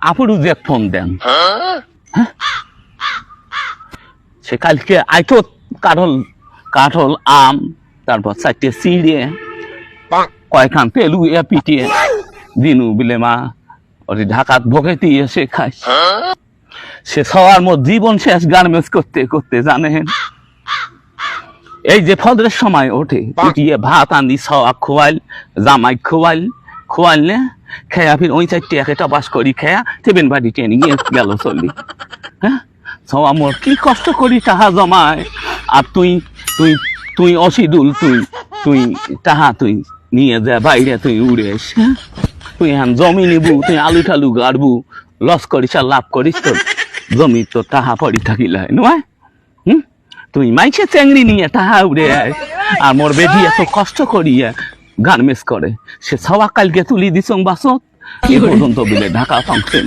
আপুরু যে ফোন দেন সে কালকে আইতো কাঠল কাঠল আম তারপর 4টে চিড়ে কয়খান তেলু পিটিয়ে দিনু বিলে মা ওই ঢাকাত ভোগেতি এসে খাই সে সবার মধ্যে জীবন শেষ গার্মেন্টস করতে করতে জানেন এই যে ফজরের সময় ওঠে উঠিয়ে ভাত আনি সওয়া খোয়াইল জামাই খোয়াইলে খেয়া ফির ওই 4টে একটা বাস করি খেয়া টেবেন বাড়ি টেনে নিয়ে গেল চললি হ্যাঁ সওয়া মোর কি কষ্ট করি টাহা জমায় আর তুই অসিদুল তুই টাহা তুই নিয়ে যা বাইরে তুই উড়ে তুই এখন জমি নিবু তুই আলু টালু গাড়বু লস করিস আর লাভ করিস তো জমি তো টাহা পড়ি থাকিল নয় তুই মাইছে চেংড়ি নিয়ে টাহা উড়ে আর মোর বেটি এত কষ্ট করিয়া গার্মেন্টস করে সে সওয়া কালকে তুলি দিছ বাসত এ পর্যন্ত বিলে ঢাকা ফাংশন